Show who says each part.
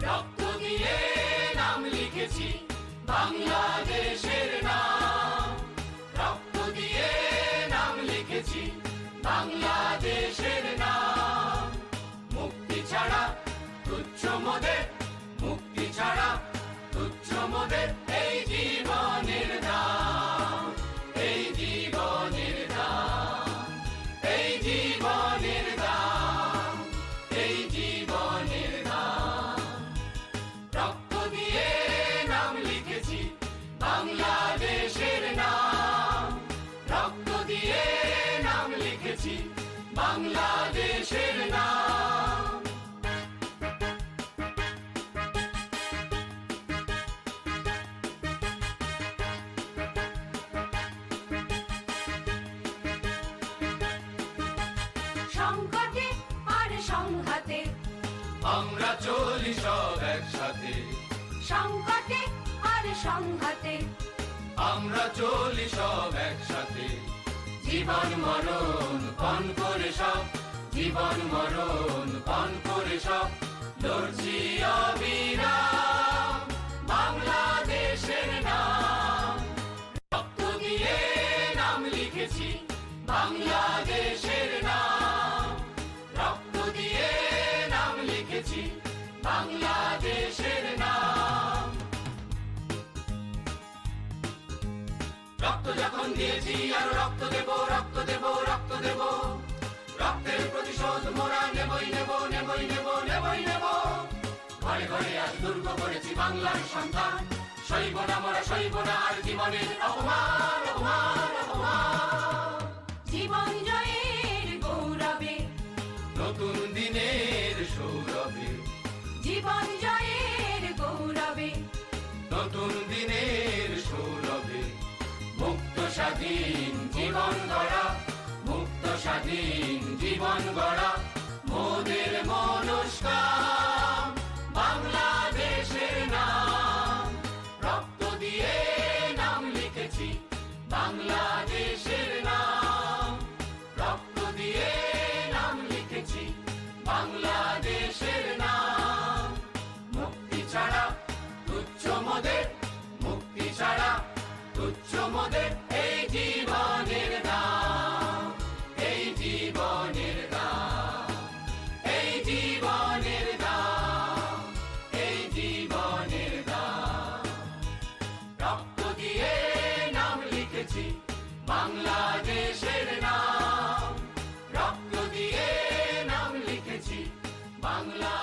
Speaker 1: রক্ত দিয়ে নাম লিখেছি বাংলাদেশের নাম, রক্ত দিয়ে নাম লিখেছি বাংলাদেশের নাম। মুক্তি ছাড়া তুচ্ছ মোদের, মুক্তি ছাড়া তুচ্ছ মোদের এই জীবনের দাম, এই জীবনের দাম, এই জীবনের দাম, এই জীবনের দাম। রক্ত দিয়ে নাম লিখেছি বাংলাদেশের নাম, রক্ত দিয়ে নাম লিখেছি বাংলাদেশের নাম।
Speaker 2: সংকটে আর সংঘাতে
Speaker 1: আমরা চলি সব একসাথে,
Speaker 2: সংকটে আর সংঘাতে
Speaker 1: আমরা চলি সব একসাথে। জীবন মরণ পণ করে সব, জীবন মরণ পণ করে সব লড়ছি অবিরাম বাংলাদেশের নাম। রক্ত দিয়ে নাম লিখেছি বাংলাদেশের নাম, রক্ত দিয়ে নাম লিখেছি বাংলাদেশের নাম। রক্ত যখন দিয়েছি আর রক্ত দেব, রক্ত দেব, রক্ত দেব। রক্তের প্রতিশোধ মোরা নেবই নেব, নেবই নেব, নেবই নেব। ঘরে ঘরে আজ দুর্গ করেছি বাংলার সন্তান, সইব না মোরা, সইব না আর জীবনের অপমান, অপমান, অপমান।
Speaker 2: জীবন জয়ের গৌরবে,
Speaker 1: নতুন দিনের সৌরভে,
Speaker 2: জীবন জয়ের গৌরবে,
Speaker 1: নতুন দিনের সৌরভে। মুক্ত স্বাধীন জীবন গড়া, মুক্ত স্বাধীন জীবন গড়া মোদের মনস্কাম বাংলাদেশের নাম। রক্ত দিয়ে নাম লিখেছি বাংলাদেশের নাম, রক্ত দিয়ে নাম লিখেছি বাংলাদেশের নাম। মুক্তি ছাড়া তুচ্ছ মোদের, মুক্তি ছাড়া তুচ্ছ মোদের এই জীবনের দাম, এই জীবনের দাম, এই জীবনের দাম, এই জীবনের দাম। রক্ত দিয়ে নাম লিখেছি বাংলাদেশের নাম, রক্ত দিয়ে নাম লিখেছি বাংলা